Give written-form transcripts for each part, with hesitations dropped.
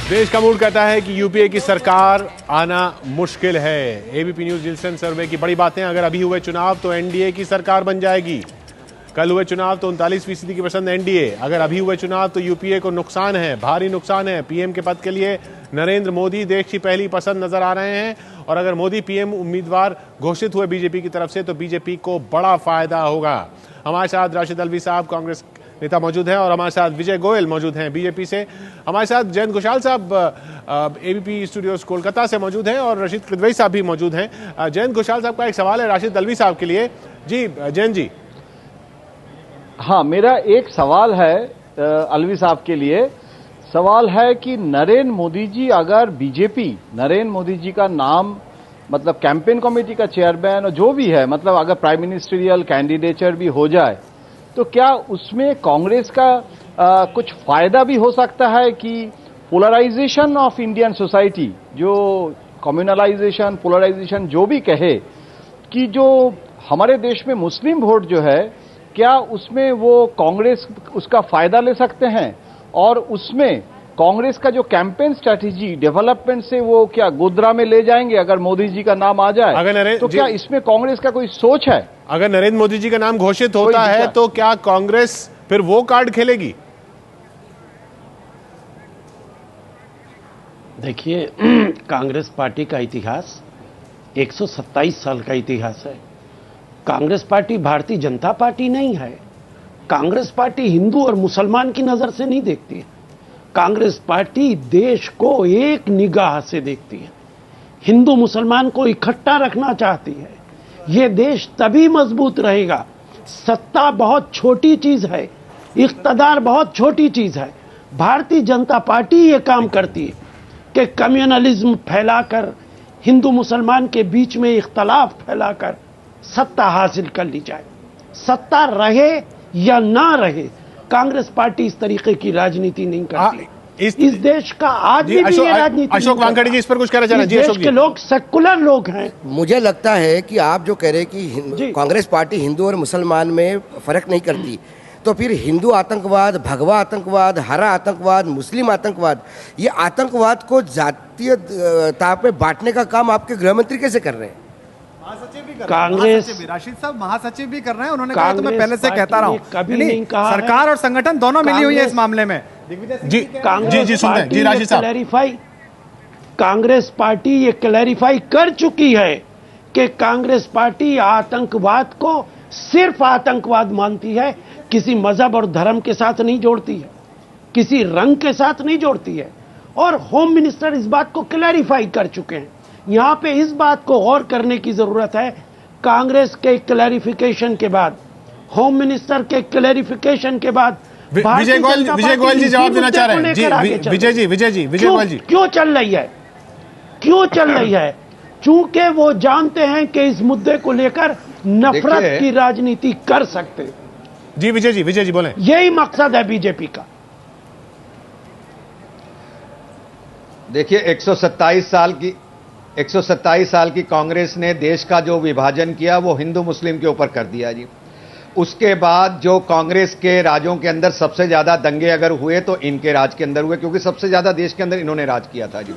देश का मूड कहता है कि यूपीए की सरकार आना मुश्किल है। एबीपी न्यूज निल्सन सर्वे की बड़ी बातें। अगर अभी हुए चुनाव तो एनडीए की सरकार बन जाएगी। कल हुए चुनाव तो 39% की पसंद एनडीए। अगर अभी हुए चुनाव तो यूपीए को नुकसान है, भारी नुकसान है। पीएम के पद के लिए नरेंद्र मोदी देश की पहली पसंद नजर आ रहे हैं और अगर मोदी पीएम उम्मीदवार घोषित हुए बीजेपी की तरफ से तो बीजेपी को बड़ा फायदा होगा। हमारे साथ राशिद अल्वी साहब कांग्रेस नेता मौजूद हैं और हमारे साथ विजय गोयल मौजूद हैं बीजेपी से। हमारे साथ जयंत घोषाल साहब एबीपी स्टूडियोज कोलकाता से मौजूद हैं और रशीद किदवई साहब भी मौजूद हैं। जयंत घोषाल साहब का एक सवाल है राशिद अल्वी साहब के लिए। जी जयंत जी। हाँ, मेरा एक सवाल है अल्वी साहब के लिए। सवाल है कि नरेंद्र मोदी जी अगर बीजेपी नरेंद्र मोदी जी का नाम मतलब कैंपेन कमेटी का चेयरमैन और जो भी है मतलब अगर प्राइम मिनिस्टरियल कैंडिडेचर भी हो जाए तो क्या उसमें कांग्रेस का कुछ फायदा भी हो सकता है कि पोलराइजेशन ऑफ इंडियन सोसाइटी, जो कम्युनलाइजेशन पोलराइजेशन जो भी कहे, कि जो हमारे देश में मुस्लिम वोट जो है क्या उसमें वो कांग्रेस उसका फायदा ले सकते हैं और उसमें कांग्रेस का जो कैंपेन स्ट्रैटेजी डेवलपमेंट से वो क्या गोदरा में ले जाएंगे अगर मोदी जी का नाम आ जाए तो क्या इसमें कांग्रेस का कोई सोच है? अगर नरेंद्र मोदी जी का नाम घोषित होता है तो क्या कांग्रेस फिर वो कार्ड खेलेगी? देखिए, कांग्रेस पार्टी का इतिहास 127 साल का इतिहास है। कांग्रेस पार्टी भारतीय जनता पार्टी नहीं है। कांग्रेस पार्टी हिंदू और मुसलमान की नजर से नहीं देखती है। कांग्रेस पार्टी देश को एक निगाह से देखती है। हिंदू मुसलमान को इकट्ठा रखना चाहती है। यह देश तभी मजबूत रहेगा। सत्ता बहुत छोटी चीज है, इख्तदार बहुत छोटी चीज है। भारतीय जनता पार्टी ये काम करती है कि कम्युनलिज्म फैलाकर, हिंदू मुसलमान के बीच में इख्तलाफ फैलाकर सत्ता हासिल कर ली जाए। सत्ता रहे या ना रहे, कांग्रेस पार्टी इस तरीके की राजनीति नहीं करती। इस देश का आज भी ये राजनीति। अशोक वानखेड़े जी इस पर कुछ कहना चाह रहे हैं? देश के लोग सेकुलर लोग हैं। मुझे लगता है कि आप जो कह रहे हैं कि कांग्रेस पार्टी हिंदू और मुसलमान में फर्क नहीं करती, तो फिर हिंदू आतंकवाद, भगवा आतंकवाद, हरा आतंकवाद, मुस्लिम आतंकवाद, ये आतंकवाद को जातीयता पे बांटने का काम आपके गृह मंत्री कैसे कर रहे हैं? कांग्रेस राशिद साहब महासचिव भी कर रहे हैं। उन्होंने कहा तो मैं पहले से कहता रहा हूं, कभी नहीं कहा सरकार और संगठन दोनों मिली हुई है इस मामले में। जी सुनते जी राशिद साहब। कांग्रेस पार्टी ये क्लैरिफाई कर चुकी है कि कांग्रेस पार्टी आतंकवाद को सिर्फ आतंकवाद मानती है, किसी मजहब और धर्म के साथ नहीं जोड़ती है, किसी रंग के साथ नहीं जोड़ती है। और होम मिनिस्टर इस बात को क्लैरिफाई कर चुके हैं। यहां पे इस बात को गौर करने की जरूरत है। कांग्रेस के क्लैरिफिकेशन के बाद, होम मिनिस्टर के क्लैरिफिकेशन के बाद विजय गोयल जी जवाब देना चाह रहे हैं। जी विजय गोयल जी क्यों चल रही है? चूंकि वो जानते हैं कि इस मुद्दे को लेकर नफरत की राजनीति कर सकते। जी विजय जी बोलें। यही मकसद है बीजेपी का। देखिए, 127 साल की कांग्रेस ने देश का जो विभाजन किया वो हिंदू मुस्लिम के ऊपर कर दिया जी। उसके बाद जो कांग्रेस के राजों के अंदर सबसे ज्यादा दंगे अगर हुए तो इनके राज के अंदर हुए, क्योंकि सबसे ज्यादा देश के अंदर इन्होंने राज किया था जी।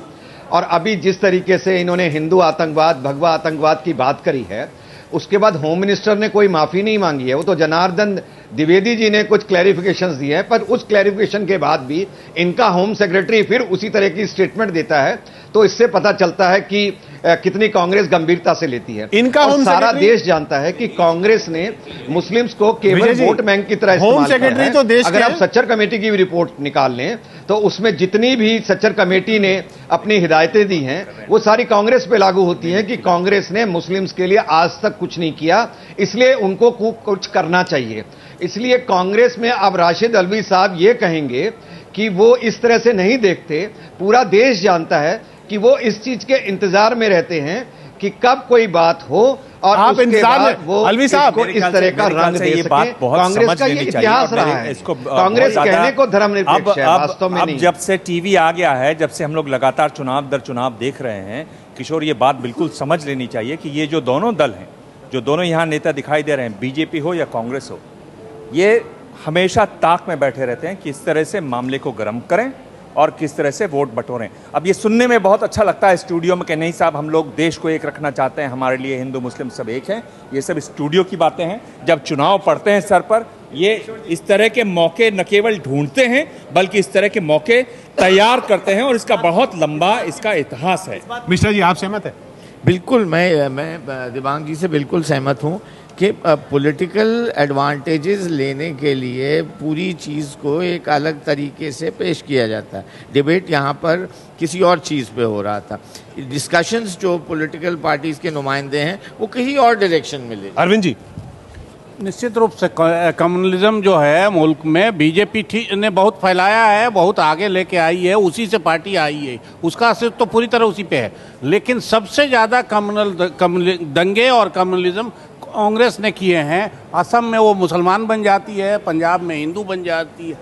और अभी जिस तरीके से इन्होंने हिंदू आतंकवाद, भगवा आतंकवाद की बात करी है, उसके बाद होम मिनिस्टर ने कोई माफी नहीं मांगी है। वो तो जनार्दन द्विवेदी जी ने कुछ क्लैरिफिकेशंस दिए हैं, पर उस क्लैरिफिकेशन के बाद भी इनका होम सेक्रेटरी फिर उसी तरह की स्टेटमेंट देता है, तो इससे पता चलता है कि कितनी कांग्रेस गंभीरता से लेती है। इनका और सारा देश जानता है कि कांग्रेस ने मुस्लिम्स को केवल वोट बैंक की तरह इस्तेमाल किया है। तो देश अगर आप सच्चर कमेटी की भी रिपोर्ट निकाल लें तो उसमें जितनी भी सच्चर कमेटी ने अपनी हिदायतें दी हैं वो सारी कांग्रेस पे लागू होती हैं कि कांग्रेस ने मुस्लिम्स के लिए आज तक कुछ नहीं किया, इसलिए उनको कुछ करना चाहिए। इसलिए कांग्रेस में अब राशिद अल्वी साहब ये कहेंगे कि वो इस तरह से नहीं देखते। पूरा देश जानता है कि वो इस चीज के इंतजार में रहते हैं कि कब कोई बात हो और आप उसके बाद वो अल्वी साहब को इस तरह का रंग दे सके। कांग्रेस का ये इतिहास रहा है। कांग्रेस कहने को धर्मनिरपेक्ष है, वास्तव में नहीं। जब से टीवी आ गया है, जब से हम लोग लगातार चुनाव दर चुनाव देख रहे हैं, किशोर ये बात बिल्कुल समझ लेनी चाहिए कि ये जो दोनों दल हैं, जो दोनों यहाँ नेता दिखाई दे रहे हैं, बीजेपी हो या कांग्रेस हो, ये हमेशा ताक में बैठे रहते हैं कि इस तरह से मामले को गर्म करें और किस तरह से वोट बटोरें। अब ये सुनने में बहुत अच्छा लगता है स्टूडियो में कि नहीं साहब हम लोग देश को एक रखना चाहते हैं, हमारे लिए हिंदू मुस्लिम सब एक हैं। ये सब स्टूडियो की बातें हैं। जब चुनाव पड़ते हैं सर पर, ये इस तरह के मौके न केवल ढूंढते हैं बल्कि इस तरह के मौके तैयार करते हैं और इसका बहुत लंबा इसका इतिहास है। मिश्रा जी, आप सहमत है? बिल्कुल, मैं दिवांग जी से बिल्कुल सहमत हूँ कि पॉलिटिकल एडवांटेजेस लेने के लिए पूरी चीज़ को एक अलग तरीके से पेश किया जाता है। डिबेट यहाँ पर किसी और चीज़ पे हो रहा था। डिस्कशंस जो पॉलिटिकल पार्टीज़ के नुमाइंदे हैं वो कहीं और डायरेक्शन में ले। अरविंद जी, निश्चित रूप से कम्युनलिज्म जो है मुल्क में बीजेपी ने बहुत फैलाया है, बहुत आगे लेके आई है, उसी से पार्टी आई है, उसका असर तो पूरी तरह उसी पे है। लेकिन सबसे ज़्यादा दंगे और कम्युनलिज्म कांग्रेस ने किए हैं। असम में वो मुसलमान बन जाती है, पंजाब में हिंदू बन जाती है,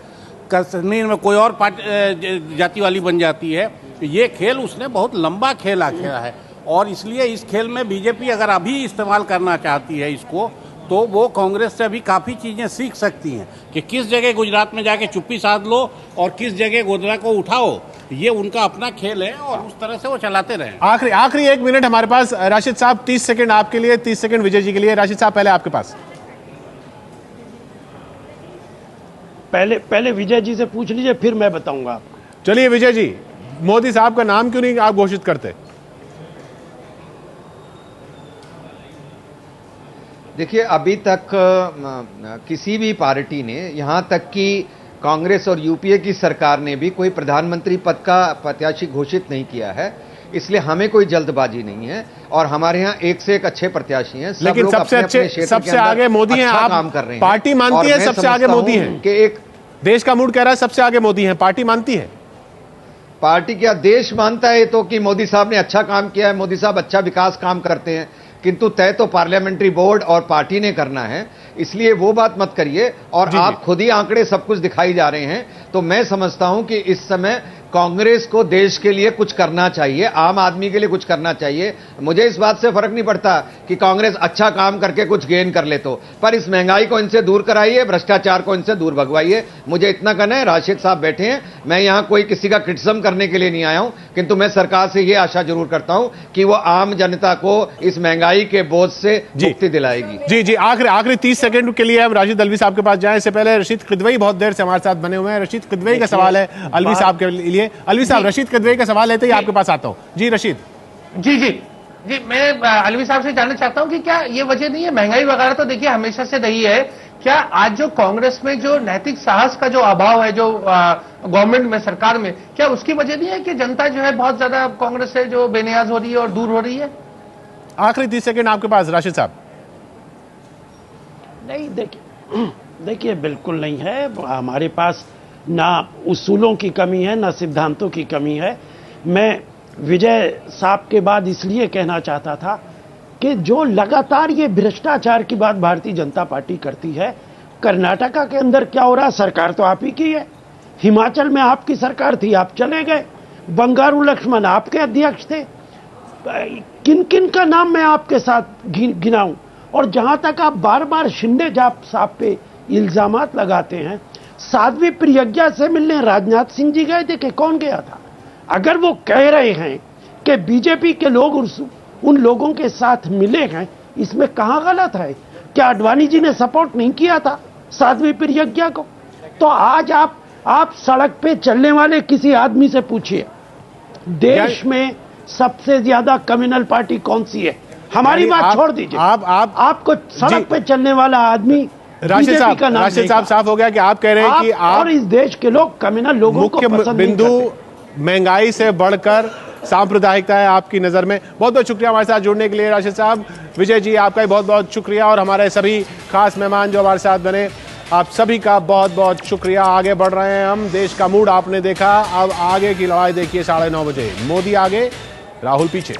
कश्मीर में कोई और पार्टी जाति वाली बन जाती है। ये खेल उसने बहुत लंबा खेला है और इसलिए इस खेल में बीजेपी अगर अभी इस्तेमाल करना चाहती है इसको, तो वो कांग्रेस से अभी काफ़ी चीज़ें सीख सकती हैं कि किस जगह गुजरात में जाके चुप्पी साध लो और किस जगह गोदरा को उठाओ। ये उनका अपना खेल है और उस तरह से वो चलाते रहे। आखिरी 1 मिनट हमारे पास। राशिद साहब, 30 सेकंड आपके लिए, 30 सेकंड विजय जी के लिए। राशिद साहब, पहले आपके पास। पहले विजय जी से पूछ लीजिए, फिर मैं बताऊंगा आपको। चलिए विजय जी, मोदी साहब का नाम क्यों नहीं आप घोषित करते? देखिए, अभी तक किसी भी पार्टी ने, यहां तक कि कांग्रेस और यूपीए की सरकार ने भी कोई प्रधानमंत्री पद का प्रत्याशी घोषित नहीं किया है। इसलिए हमें कोई जल्दबाजी नहीं है और हमारे यहाँ एक से एक अच्छे प्रत्याशी हैं। लेकिन सबसे आगे मोदी हैं। आप काम कर रहे हैं। पार्टी मानती है सबसे आगे मोदी हैं कि एक देश का मूड कह रहा है सबसे आगे मोदी हैं, पार्टी मानती है? पार्टी क्या देश मानता है तो कि मोदी साहब ने अच्छा काम किया है, मोदी साहब अच्छा विकास काम करते हैं, किंतु तय तो पार्लियामेंट्री बोर्ड और पार्टी ने करना है। इसलिए वो बात मत करिए। और आप खुद ही आंकड़े सब कुछ दिखाई जा रहे हैं। तो मैं समझता हूं कि इस समय कांग्रेस को देश के लिए कुछ करना चाहिए, आम आदमी के लिए कुछ करना चाहिए। मुझे इस बात से फर्क नहीं पड़ता कि कांग्रेस अच्छा काम करके कुछ गेन कर ले तो, पर इस महंगाई को इनसे दूर कराइए, भ्रष्टाचार को इनसे दूर भगवाइए। मुझे इतना कहना है। राशिद साहब बैठे हैं, मैं यहां कोई किसी का क्रिटिसिज्म करने के लिए नहीं आया हूं, किंतु मैं सरकार से यह आशा जरूर करता हूं कि वो आम जनता को इस महंगाई के बोझ से मुक्ति दिलाएगी। जी, आखिरी 30 सेकंड के लिए हम राशिद अलवी साहब के पास जाएं। इससे पहले रशीद किदवई बहुत देर से हमारे साथ बने हुए हैं। रशीद किदवई का सवाल है अलवी साहब के लिए। अलवी साहब, रशीद किदवई का सवाल लेते ही आपके पास आता हूं। जी रशीद। जी, मैं अलवी साहब से जानना चाहता हूं कि क्या ये वजह नहीं है, महंगाई वगैरह तो देखिए हमेशा से रही है, क्या आज जो कांग्रेस में जो नैतिक साहस का जो अभाव है, जो गवर्नमेंट में, सरकार में, क्या उसकी वजह नहीं है कि जनता जो है बहुत ज्यादा कांग्रेस से जो बेनियाज हो रही है और दूर हो रही है? आखिरी 30 सेकंड आपके पास राशिद साहब। नहीं, देखिए बिल्कुल नहीं है। हमारे पास ना उसूलों की कमी है, ना सिद्धांतों की कमी है। मैं विजय साहब के बाद इसलिए कहना चाहता था कि जो लगातार ये भ्रष्टाचार की बात भारतीय जनता पार्टी करती है, कर्नाटका के अंदर क्या हो रहा, सरकार तो आप ही की है। हिमाचल में आपकी सरकार थी, आप चले गए। बंगारू लक्ष्मण आपके अध्यक्ष थे। किन किन का नाम मैं आपके साथ गिनाऊं? और जहां तक आप बार बार शिंदे साहब पे इल्जामात लगाते हैं, साध्वी प्रज्ञा से मिलने राजनाथ सिंह जी गए थे कि कौन गया था? अगर वो कह रहे हैं कि बीजेपी के लोग उन लोगों के साथ मिले हैं, इसमें कहां गलत है? क्या आडवाणी जी ने सपोर्ट नहीं किया था साध्वी प्रज्ञा को? तो आज आप सड़क पे चलने वाले किसी आदमी से पूछिए, देश में सबसे ज्यादा कम्युनल पार्टी कौन सी है? हमारी बात छोड़ दीजिए, आपको सड़क पे चलने वाला आदमी राशिद साहब साफ हो गया कि आप कह रहे हैं कि आप और इस देश के लोग कम्युनल लोगों को पसंद बिंदु महंगाई से बढ़कर सांप्रदायिकता है आपकी नजर में। बहुत बहुत शुक्रिया हमारे साथ जुड़ने के लिए राशिद साहब। विजय जी, आपका भी बहुत बहुत शुक्रिया और हमारे सभी खास मेहमान जो हमारे साथ बने, आप सभी का बहुत बहुत शुक्रिया। आगे बढ़ रहे हैं हम, देश का मूड आपने देखा, अब आगे की लड़ाई देखिए 9:30 बजे। मोदी आगे, राहुल पीछे।